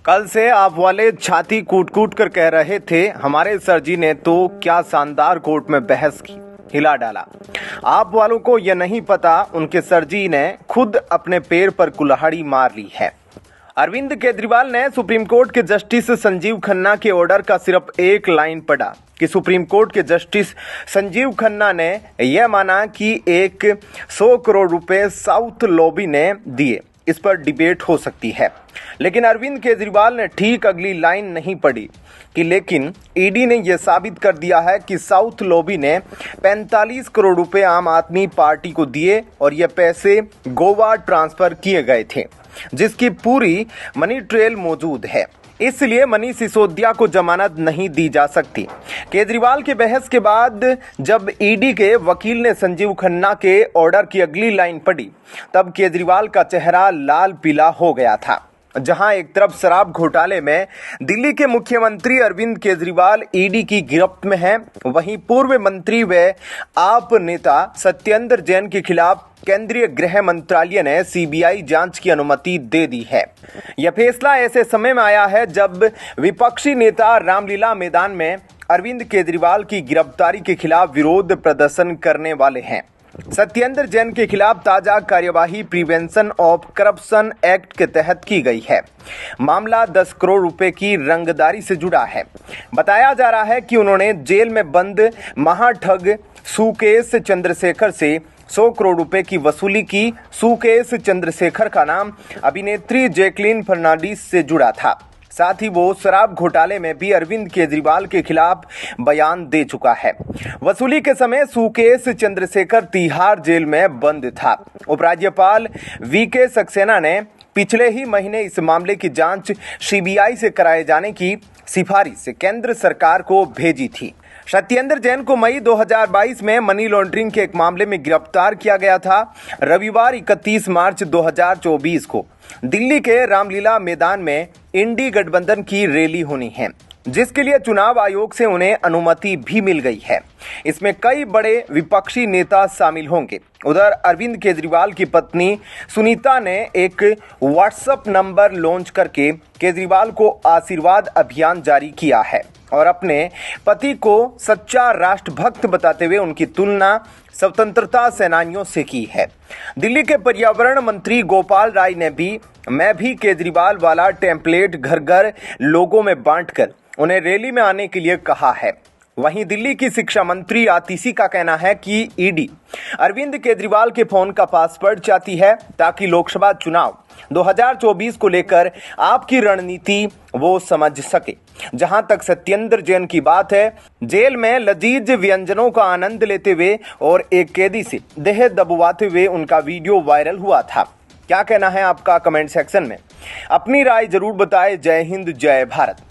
कल से आप वाले छाती कूट कूट कर कह रहे थे हमारे सर जी ने तो क्या शानदार कोर्ट में बहस की, हिला डाला। आप वालों को यह नहीं पता उनके सर जी ने खुद अपने पैर पर कुल्हाड़ी मार ली है। अरविंद केजरीवाल ने सुप्रीम कोर्ट के जस्टिस संजीव खन्ना के ऑर्डर का सिर्फ एक लाइन पढ़ा कि सुप्रीम कोर्ट के जस्टिस संजीव खन्ना ने यह माना कि 100 करोड़ रुपए साउथ लॉबी ने दिए, इस पर डिबेट हो सकती है। लेकिन अरविंद केजरीवाल ने ठीक अगली लाइन नहीं पढ़ी कि लेकिन ईडी ने यह साबित कर दिया है कि साउथ लॉबी ने 45 करोड़ रुपए आम आदमी पार्टी को दिए और यह पैसे गोवा ट्रांसफर किए गए थे, जिसकी पूरी मनी ट्रेल मौजूद है। इसलिए मनीष सिसोदिया को जमानत नहीं दी जा सकती। केजरीवाल के बहस के बाद जब ईडी के वकील ने संजीव खन्ना के ऑर्डर की अगली लाइन पढ़ी, तब केजरीवाल का चेहरा लाल पीला हो गया था। जहां एक तरफ शराब घोटाले में दिल्ली के मुख्यमंत्री अरविंद केजरीवाल ईडी की गिरफ्त में हैं, वहीं पूर्व मंत्री व आप नेता सत्येंद्र जैन के खिलाफ केंद्रीय गृह मंत्रालय ने सीबीआई जांच की अनुमति दे दी है। यह फैसला ऐसे समय में आया है जब विपक्षी नेता रामलीला मैदान में अरविंद केजरीवाल की गिरफ्तारी के खिलाफ विरोध प्रदर्शन करने वाले हैं। सत्येंद्र जैन के खिलाफ ताजा कार्यवाही प्रिवेंशन ऑफ करप्शन एक्ट के तहत की गई है। मामला 10 करोड़ रुपए की रंगदारी से जुड़ा है। बताया जा रहा है कि उन्होंने जेल में बंद महाठग सुकेश चंद्रशेखर से 100 करोड़ रुपए की वसूली की। सुकेश चंद्रशेखर का नाम अभिनेत्री जैकलीन फर्नांडीज से जुड़ा था। साथ ही वो शराब घोटाले में भी अरविंद केजरीवाल के खिलाफ बयान दे चुका है। वसूली के समय सुकेश चंद्रशेखर तिहाड़ जेल में बंद था। उपराज्यपाल वीके सक्सेना ने पिछले ही महीने इस मामले की जांच सीबीआई से कराए जाने की सिफारिश केंद्र सरकार को भेजी थी। सत्येंद्र जैन को मई 2022 में मनी लॉन्ड्रिंग के एक मामले में गिरफ्तार किया गया था। रविवार 31 मार्च 2024 को दिल्ली के रामलीला मैदान में इंडी गठबंधन की रैली होनी है, जिसके लिए चुनाव आयोग से उन्हें अनुमति भी मिल गई है। इसमें कई बड़े विपक्षी नेता शामिल होंगे। उधर अरविंद केजरीवाल की पत्नी सुनीता ने एक व्हाट्सएप नंबर लॉन्च करके केजरीवाल को आशीर्वाद अभियान जारी किया है और अपने पति को सच्चा राष्ट्रभक्त बताते हुए उनकी तुलना स्वतंत्रता सेनानियों से की है। दिल्ली के पर्यावरण मंत्री गोपाल राय ने भी मैं भी केजरीवाल वाला टेम्पलेट घर घर लोगों में बांटकर उन्हें रैली में आने के लिए कहा है। वहीं दिल्ली की शिक्षा मंत्री आतिशी का कहना है कि ईडी अरविंद केजरीवाल के फोन का पासवर्ड चाहती है ताकि लोकसभा चुनाव 2024 को लेकर आपकी रणनीति वो समझ सके। जहां तक सत्येंद्र जैन की बात है, जेल में लजीज व्यंजनों का आनंद लेते हुए और एक कैदी से देह दबवाते हुए उनका वीडियो वायरल हुआ था। क्या कहना है आपका कमेंट सेक्शन में अपनी राय जरूर बताएं। जय हिंद, जय भारत।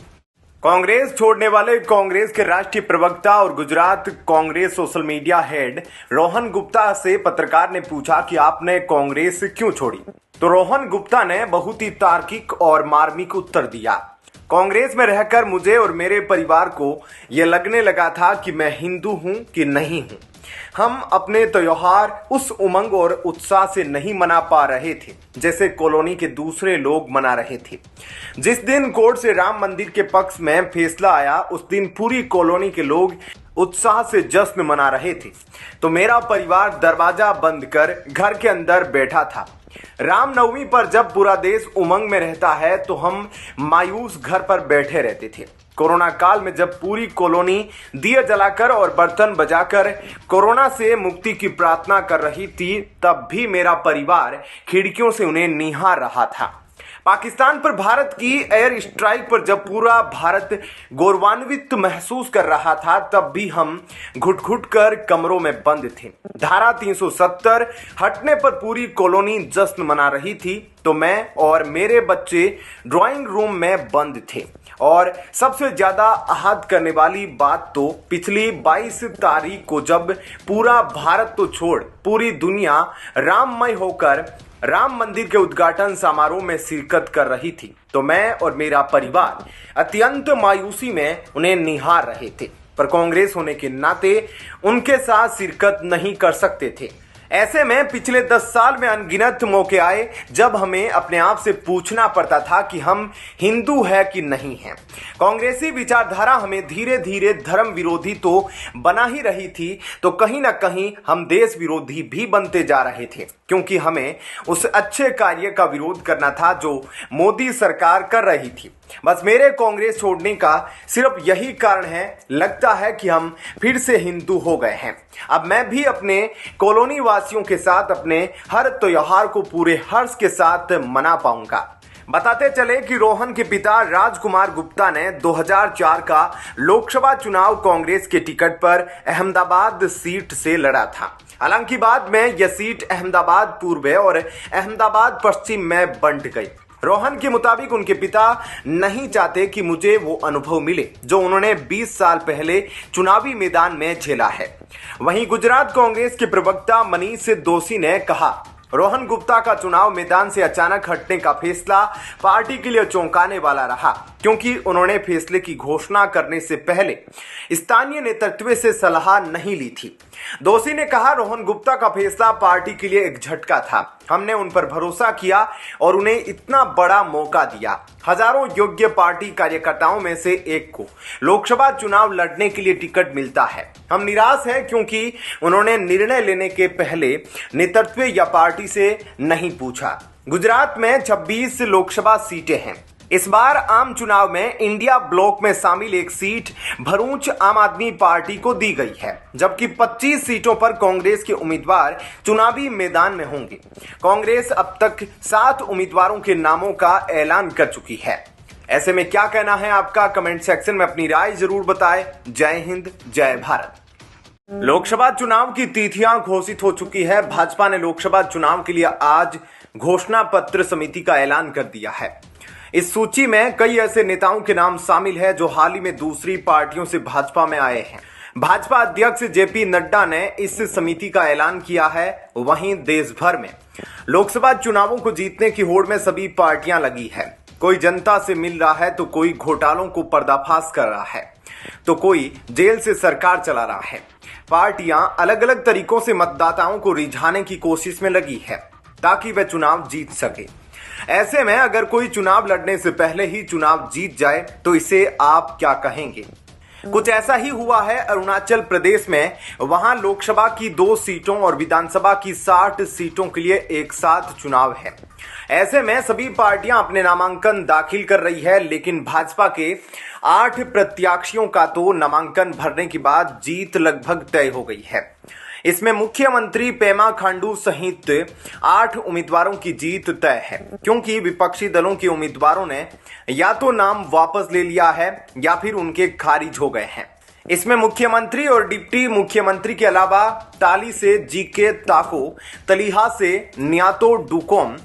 कांग्रेस छोड़ने वाले कांग्रेस के राष्ट्रीय प्रवक्ता और Gujarat Congress social media head Rohan Gupta से पत्रकार ने पूछा कि आपने कांग्रेस क्यों छोड़ी, तो रोहन गुप्ता ने बहुत ही तार्किक और मार्मिक उत्तर दिया। कांग्रेस में रहकर मुझे और मेरे परिवार को यह लगने लगा था कि मैं हिंदू हूं कि नहीं हूं। हम अपने त्योहार उस उमंग और उत्साह से नहीं मना पा रहे थे जैसे कॉलोनी के दूसरे लोग मना रहे थे। जिस दिन कोर्ट से राम मंदिर के पक्ष में फैसला आया, उस दिन पूरी कॉलोनी के लोग उत्साह से जश्न मना रहे थे, तो मेरा परिवार दरवाजा बंद कर घर के अंदर बैठा था। रामनवमी पर जब पूरा देश उमंग में रहता है तो हम मायूस घर पर बैठे रहते थे। कोरोना काल में जब पूरी कॉलोनी दिए जलाकर और बर्तन बजाकर कोरोना से मुक्ति की प्रार्थना कर रही थी, तब भी मेरा परिवार खिड़कियों से उन्हें निहार रहा था। पाकिस्तान पर भारत की एयर स्ट्राइक पर जब पूरा भारत गौरवान्वित महसूस कर रहा था, तब भी हम घुट घुट कर कमरों में बंद थे। धारा 370 हटने पर पूरी कॉलोनी जश्न मना रही थी, तो मैं और मेरे बच्चे ड्राइंग रूम में बंद थे। और सबसे ज्यादा आहत करने वाली बात तो पिछली 22 तारीख को जब पूरा भारत तो छोड़ पूरी दुनिया राममय होकर राम मंदिर के उद्घाटन समारोह में शिरकत कर रही थी, तो मैं और मेरा परिवार अत्यंत मायूसी में उन्हें निहार रहे थे, पर कांग्रेस होने के नाते उनके साथ शिरकत नहीं कर सकते थे। ऐसे में पिछले 10 साल में अनगिनत मौके आए जब हमें अपने आप से पूछना पड़ता था कि हम हिंदू है कि नहीं हैं। कांग्रेसी विचारधारा हमें धीरे धीरे धर्म विरोधी तो बना ही रही थी, तो कहीं ना कहीं हम देश विरोधी भी बनते जा रहे थे, क्योंकि हमें उस अच्छे कार्य का विरोध करना था जो मोदी सरकार कर रही थी। बस मेरे कांग्रेस छोड़ने का सिर्फ यही कारण है। लगता है कि हम फिर से हिंदू हो गए हैं। अब मैं भी अपने कॉलोनी वासियों के साथ अपने हर त्योहार को पूरे हर्ष के साथ मना पाऊंगा। बताते चले कि रोहन के पिता राजकुमार गुप्ता ने 2004 का लोकसभा चुनाव कांग्रेस के टिकट पर अहमदाबाद सीट से लड़ा था। हालांकि बाद में यह सीट अहमदाबाद पूर्व और अहमदाबाद पश्चिम में बंट गई। रोहन के मुताबिक उनके पिता नहीं चाहते कि मुझे वो अनुभव मिले जो उन्होंने 20 साल पहले चुनावी मैदान में झेला है। वहीं गुजरात कांग्रेस के प्रवक्ता मनीष दोशी ने कहा, रोहन गुप्ता का चुनाव मैदान से अचानक हटने का फैसला पार्टी के लिए चौंकाने वाला रहा, क्योंकि उन्होंने फैसले की घोषणा करने से पहले स्थानीय नेतृत्व से सलाह नहीं ली थी। दोषी ने कहा, रोहन गुप्ता का फैसला पार्टी के लिए एक झटका था। हमने उन पर भरोसा किया और उन्हें इतना बड़ा मौका दिया। हजारों योग्य पार्टी कार्यकर्ताओं में से एक को लोकसभा चुनाव लड़ने के लिए टिकट मिलता है। हम निराश हैं क्योंकि उन्होंने निर्णय लेने के पहले नेतृत्व या पार्टी से नहीं पूछा। गुजरात में 26 लोकसभा सीटें हैं। इस बार आम चुनाव में इंडिया ब्लॉक में शामिल एक सीट भरूच आम आदमी पार्टी को दी गई है, जबकि 25 सीटों पर कांग्रेस के उम्मीदवार चुनावी मैदान में होंगे। कांग्रेस अब तक 7 उम्मीदवारों के नामों का ऐलान कर चुकी है। ऐसे में क्या कहना है आपका? कमेंट सेक्शन में अपनी राय जरूर बताएं। जय हिंद, जय भारत। लोकसभा चुनाव की तिथियां घोषित हो चुकी है। भाजपा ने लोकसभा चुनाव के लिए आज घोषणा पत्र समिति का ऐलान कर दिया है। इस सूची में कई ऐसे नेताओं के नाम शामिल हैं जो हाल ही में दूसरी पार्टियों से भाजपा में आए हैं। भाजपा अध्यक्ष जेपी नड्डा ने इस समिति का ऐलान किया है। वहीं देश भर में लोकसभा चुनावों को जीतने की होड़ में सभी पार्टियां लगी है। कोई जनता से मिल रहा है तो कोई घोटालों को पर्दाफाश कर रहा है तो कोई जेल से सरकार चला रहा है। पार्टियां अलग अलग तरीकों से मतदाताओं को रिझाने की कोशिश में लगी है ताकि वह चुनाव जीत सके। ऐसे में अगर कोई चुनाव लड़ने से पहले ही चुनाव जीत जाए तो इसे आप क्या कहेंगे? कुछ ऐसा ही हुआ है अरुणाचल प्रदेश में। वहां लोकसभा की 2 सीटों और विधानसभा की 60 सीटों के लिए एक साथ चुनाव है। ऐसे में सभी पार्टियां अपने नामांकन दाखिल कर रही है, लेकिन भाजपा के 8 प्रत्याशियों का तो नामांकन भरने के बाद जीत लगभग तय हो गई है। इसमें मुख्यमंत्री पेमा खांडू सहित 8 उम्मीदवारों की जीत तय है, क्योंकि विपक्षी दलों के उम्मीदवारों ने या तो नाम वापस ले लिया है या फिर उनके खारिज हो गए हैं। इसमें मुख्यमंत्री और डिप्टी मुख्यमंत्री के अलावा ताली से जीके ताको, तलीहा से न्यातो डुकोम,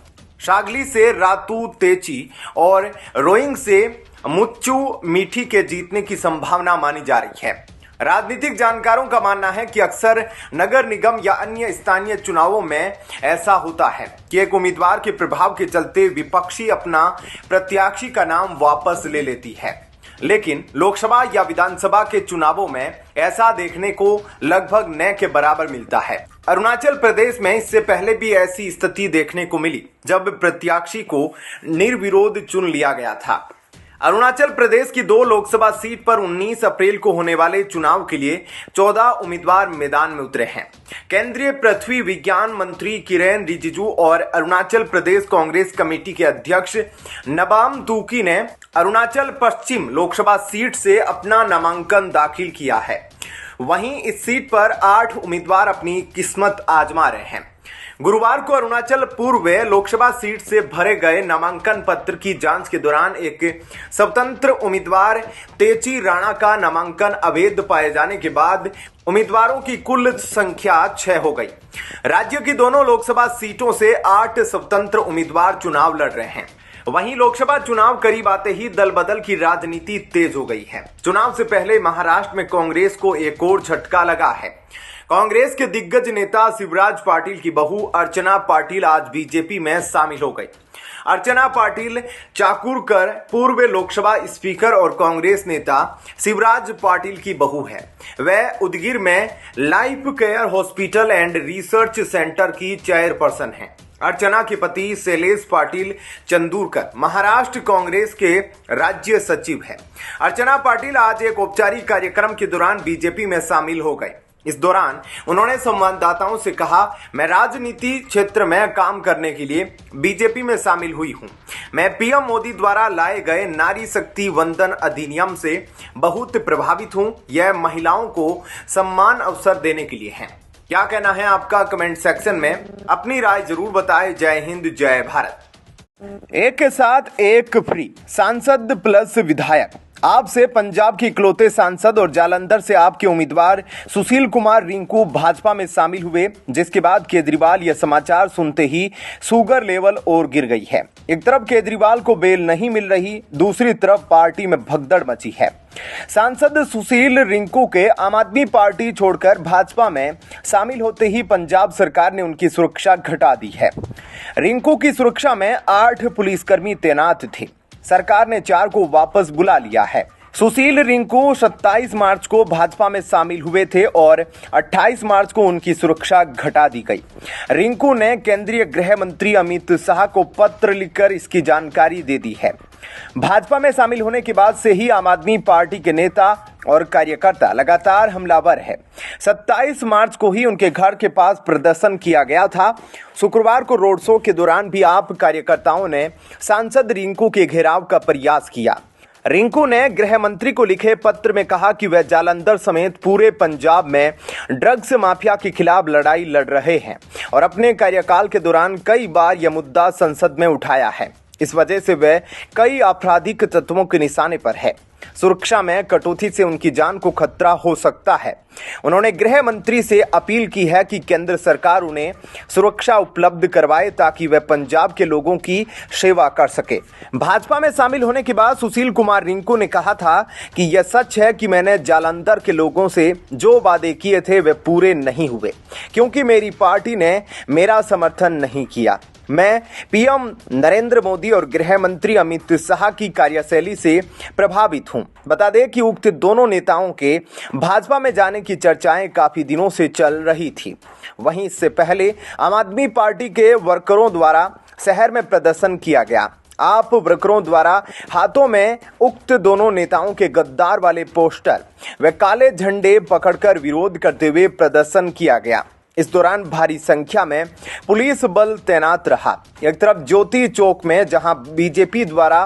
शागली से रातू तेची और रोइंग से मुच्चू मीठी के जीतने की संभावना मानी जा रही है। राजनीतिक जानकारों का मानना है कि अक्सर नगर निगम या अन्य स्थानीय चुनावों में ऐसा होता है कि एक उम्मीदवार के प्रभाव के चलते विपक्षी अपना प्रत्याशी का नाम वापस ले लेती है, लेकिन लोकसभा या विधानसभा के चुनावों में ऐसा देखने को लगभग न के बराबर मिलता है। अरुणाचल प्रदेश में इससे पहले भी ऐसी स्थिति देखने को मिली जब प्रत्याशी को निर्विरोध चुन लिया गया था। अरुणाचल प्रदेश की 2 लोकसभा सीट पर 19 अप्रैल को होने वाले चुनाव के लिए 14 उम्मीदवार मैदान में उतरे हैं। केंद्रीय पृथ्वी विज्ञान मंत्री किरेन रिजिजू और अरुणाचल प्रदेश कांग्रेस कमेटी के अध्यक्ष नबाम तुकी ने अरुणाचल पश्चिम लोकसभा सीट से अपना नामांकन दाखिल किया है। वहीं इस सीट पर 8 उम्मीदवार अपनी किस्मत आजमा रहे हैं। गुरुवार को अरुणाचल पूर्व लोकसभा सीट से भरे गए नामांकन पत्र की जांच के दौरान एक स्वतंत्र उम्मीदवार तेची राणा का नामांकन अवैध पाए जाने के बाद उम्मीदवारों की कुल संख्या 6 हो गई। राज्य की दोनों लोकसभा सीटों से 8 स्वतंत्र उम्मीदवार चुनाव लड़ रहे हैं। वहीं लोकसभा चुनाव करीब आते ही दल बदल की राजनीति तेज हो गई है। चुनाव से पहले महाराष्ट्र में कांग्रेस को एक और झटका लगा है। कांग्रेस के दिग्गज नेता शिवराज पाटिल की बहू अर्चना पाटिल आज बीजेपी में शामिल हो गई। अर्चना पाटिल चाकूरकर पूर्व लोकसभा स्पीकर और कांग्रेस नेता शिवराज पाटिल की बहू है। वह उदगीर में life care hospital and research centre की चेयरपर्सन है। अर्चना के पति शैलेश पाटिल चंदूरकर महाराष्ट्र कांग्रेस के राज्य सचिव है। अर्चना पाटिल आज एक औपचारिक कार्यक्रम के दौरान बीजेपी में शामिल हो गए। इस दौरान उन्होंने संवाददाताओं से कहा, मैं राजनीति क्षेत्र में काम करने के लिए बीजेपी में शामिल हुई हूं। मैं पीएम मोदी द्वारा लाए गए नारी शक्ति वंदन अधिनियम से बहुत प्रभावित हूं। यह महिलाओं को सम्मान अवसर देने के लिए है। क्या कहना है आपका? कमेंट सेक्शन में अपनी राय जरूर बताएं। जय हिंद, जय भारत। एक के साथ एक फ्री, सांसद प्लस विधायक। आपसे पंजाब के इकलौते सांसद और जालंधर से आपके उम्मीदवार सुशील कुमार रिंकू भाजपा में शामिल हुए, जिसके बाद केजरीवाल यह समाचार सुनते ही शुगर लेवल और गिर गई है। एक तरफ केजरीवाल को बेल नहीं मिल रही, दूसरी तरफ पार्टी में भगदड़ मची है। सांसद सुशील रिंकू के आम आदमी पार्टी छोड़कर भाजपा में शामिल होते ही पंजाब सरकार ने उनकी सुरक्षा घटा दी है। रिंकू की सुरक्षा में 8 पुलिसकर्मी तैनात थे। सरकार ने 4 को वापस बुला लिया है। सुशील रिंकू 27 मार्च को भाजपा में शामिल हुए थे और 28 मार्च को उनकी सुरक्षा घटा दी गई। रिंकू ने केंद्रीय गृह मंत्री अमित शाह को पत्र लिखकर इसकी जानकारी दे दी है। भाजपा में शामिल होने के बाद से ही आम आदमी पार्टी के नेता और कार्यकर्ता लगातार हमलावर है। 27 मार्च को ही उनके घर के पास प्रदर्शन किया गया था। शुक्रवार को रोड शो के दौरान भी आप कार्यकर्ताओं ने सांसद रिंकू के घेराव का प्रयास किया। रिंकू ने गृह मंत्री को लिखे पत्र में कहा कि वह जालंधर समेत पूरे पंजाब में ड्रग्स माफिया के खिलाफ लड़ाई लड़ रहे हैं और अपने कार्यकाल के दौरान कई बार यह मुद्दा संसद में उठाया है। इस वजह से वह कई आपराधिक तत्वों के निशाने पर है। सुरक्षा में कटौती से उनकी जान को खतरा हो सकता है। उन्होंने गृह मंत्री से अपील की है कि केंद्र सरकार उन्हें सुरक्षा उपलब्ध करवाए ताकि वह पंजाब के लोगों की सेवा कर सके। भाजपा में शामिल होने के बाद सुशील कुमार रिंकू ने कहा था कि यह सच है कि मैंने जालंधर के लोगों से जो वादे किए थे वे पूरे नहीं हुए, क्योंकि मेरी पार्टी ने मेरा समर्थन नहीं किया। मैं पीएम नरेंद्र मोदी और गृह मंत्री अमित शाह की कार्यशैली से प्रभावित हूं। बता दें कि उक्त दोनों नेताओं के भाजपा में जाने की चर्चाएं काफी दिनों से चल रही थी। वहीं इससे पहले आम आदमी पार्टी के वर्करों द्वारा शहर में प्रदर्शन किया गया। आप वर्करों द्वारा हाथों में उक्त दोनों नेताओं के गद्दार वाले पोस्टर व काले झंडे पकड़कर विरोध करते हुए प्रदर्शन किया गया। इस दौरान भारी संख्या में पुलिस बल तैनात रहा। एक तरफ ज्योति चौक में जहां बीजेपी द्वारा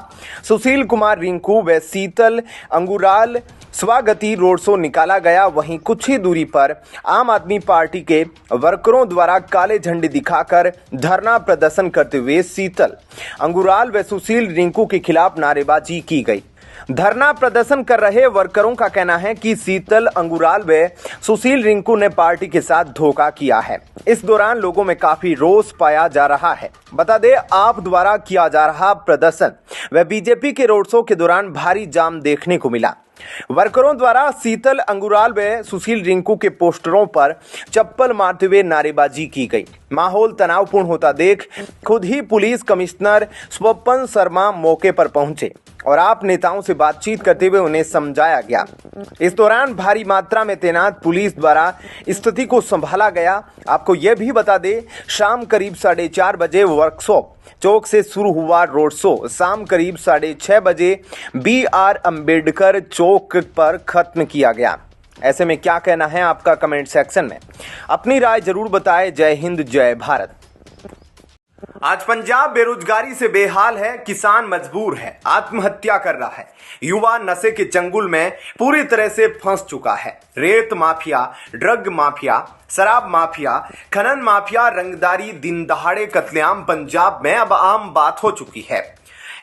सुशील कुमार रिंकू व शीतल अंगुराल स्वागती रोड शो निकाला गया, वहीं कुछ ही दूरी पर आम आदमी पार्टी के वर्करों द्वारा काले झंडे दिखाकर धरना प्रदर्शन करते हुए शीतल अंगुराल व सुशील रिंकू के खिलाफ नारेबाजी की गई। धरना प्रदर्शन कर रहे वर्करों का कहना है कि शीतल अंगुराल व सुशील रिंकू ने पार्टी के साथ धोखा किया है। इस दौरान लोगों में काफी रोष पाया जा रहा है। बता दें, आप द्वारा किया जा रहा प्रदर्शन व बीजेपी के रोड शो के दौरान भारी जाम देखने को मिला। वर्करों द्वारा शीतल अंगुराल व सुशील रिंकू के पोस्टरों पर चप्पल मारते हुए नारेबाजी की गई। माहौल तनावपूर्ण होता देख खुद ही पुलिस कमिश्नर स्वपन शर्मा मौके पर पहुंचे और आप नेताओं से बातचीत करते हुए उन्हें समझाया गया। इस दौरान भारी मात्रा में तैनात पुलिस द्वारा स्थिति को संभाला गया। आपको यह भी बता दें, शाम करीब 4:30 बजे वर्कशॉप चौक से शुरू हुआ रोड शो शाम करीब 6:30 बजे BR अम्बेडकर चौक पर खत्म किया गया। ऐसे में क्या कहना है आपका? कमेंट सेक्शन में अपनी राय जरूर बताएं। जय हिंद, जय भारत। आज पंजाब बेरोजगारी से बेहाल है, किसान मजबूर है, आत्महत्या कर रहा है, युवा नशे के चंगुल में पूरी तरह से फंस चुका है। रेत माफिया, ड्रग माफिया, शराब माफिया, खनन माफिया, रंगदारी, दिन दहाड़े कत्लेआम पंजाब में अब आम बात हो चुकी है।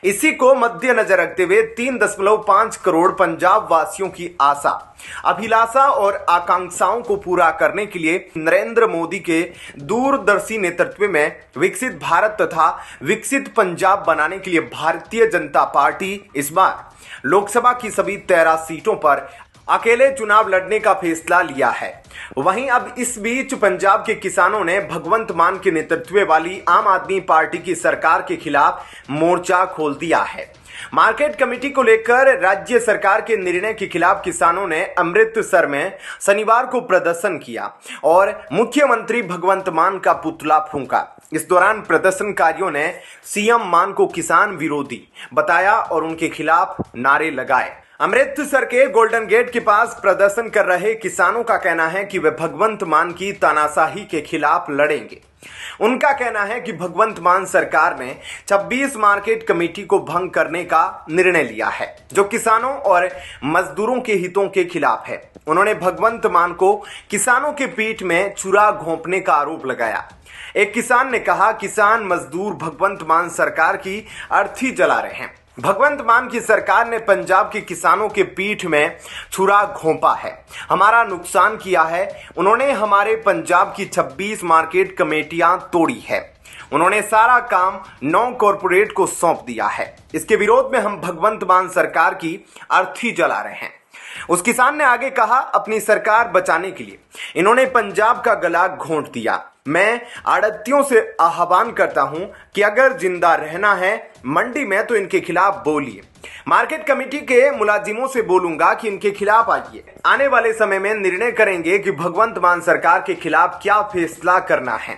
इसी को मद्देनजर रखते हुए 3.5 करोड़ पंजाब वासियों की आशा, अभिलाषा और आकांक्षाओं को पूरा करने के लिए नरेंद्र मोदी के दूरदर्शी नेतृत्व में विकसित भारत तथा विकसित पंजाब बनाने के लिए भारतीय जनता पार्टी इस बार लोकसभा की सभी 13 सीटों पर अकेले चुनाव लड़ने का फैसला लिया है। वहीं अब इस बीच पंजाब के किसानों ने भगवंत मान के नेतृत्व वाली आम आदमी पार्टी की सरकार के खिलाफ मोर्चा खोल दिया है। मार्केट कमेटी को लेकर राज्य सरकार के निर्णय के खिलाफ किसानों ने अमृतसर में शनिवार को प्रदर्शन किया और मुख्यमंत्री भगवंत मान का पुतला फूंका। इस दौरान प्रदर्शनकारियों ने सीएम मान को किसान विरोधी बताया और उनके खिलाफ नारे लगाए। अमृतसर के गोल्डन गेट के पास प्रदर्शन कर रहे किसानों का कहना है कि वे भगवंत मान की तानाशाही के खिलाफ लड़ेंगे। उनका कहना है कि भगवंत मान सरकार ने 26 मार्केट कमेटी को भंग करने का निर्णय लिया है, जो किसानों और मजदूरों के हितों के खिलाफ है। उन्होंने भगवंत मान को किसानों के पीठ में छुरा घोंपने का आरोप लगाया। एक किसान ने कहा, किसान मजदूर भगवंत मान सरकार की अर्थी जला रहे हैं। भगवंत मान की सरकार ने पंजाब के किसानों के पीठ में छुरा घोंपा है, हमारा नुकसान किया है। उन्होंने हमारे पंजाब की 26 मार्केट कमेटियां तोड़ी है। उन्होंने सारा काम 9 कॉरपोरेट को सौंप दिया है। इसके विरोध में हम भगवंत मान सरकार की अर्थी जला रहे हैं। उस किसान ने आगे कहा, अपनी सरकार बचाने के लिए इन्होंने पंजाब का गला घोंट दिया। मैं आड़तियों से आह्वान करता हूं कि अगर जिंदा रहना है मंडी में तो इनके खिलाफ बोलिए। मार्केट कमेटी के मुलाजिमों से बोलूंगा कि इनके खिलाफ आइए। आने वाले समय में निर्णय करेंगे कि भगवंत मान सरकार के खिलाफ क्या फैसला करना है।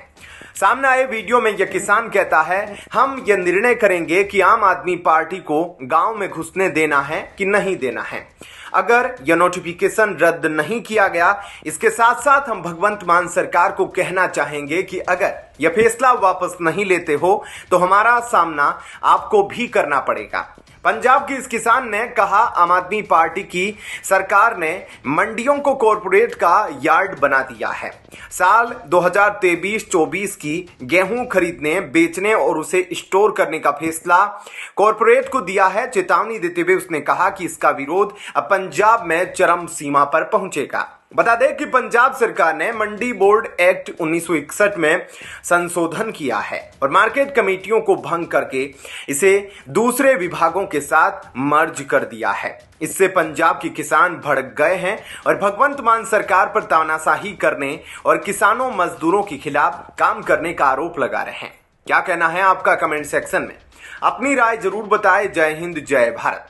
सामने आए वीडियो में यह किसान कहता है, हम यह निर्णय करेंगे कि आम आदमी पार्टी को गांव में घुसने देना है कि नहीं देना है। अगर यह नोटिफिकेशन रद्द नहीं किया गया, इसके साथ साथ हम भगवंत मान सरकार को कहना चाहेंगे कि अगर यह फैसला वापस नहीं लेते हो तो हमारा सामना आपको भी करना पड़ेगा। पंजाब के इस किसान ने कहा, आम आदमी पार्टी की सरकार ने मंडियों को कॉरपोरेट का यार्ड बना दिया है। साल 2023-24 की गेहूं खरीदने, बेचने और उसे स्टोर करने का फैसला कॉरपोरेट को दिया है। चेतावनी देते हुए उसने कहा कि इसका विरोध अब पंजाब में चरम सीमा पर पहुंचेगा। बता दें कि पंजाब सरकार ने मंडी बोर्ड एक्ट 1961 में संशोधन किया है और मार्केट कमेटियों को भंग करके इसे दूसरे विभागों के साथ मर्ज कर दिया है। इससे पंजाब के किसान भड़क गए हैं और भगवंत मान सरकार पर तानाशाही करने और किसानों मजदूरों के खिलाफ काम करने का आरोप लगा रहे हैं। क्या कहना है आपका कमेंट सेक्शन में? अपनी राय जरूर बताएं। जय हिंद, जय भारत।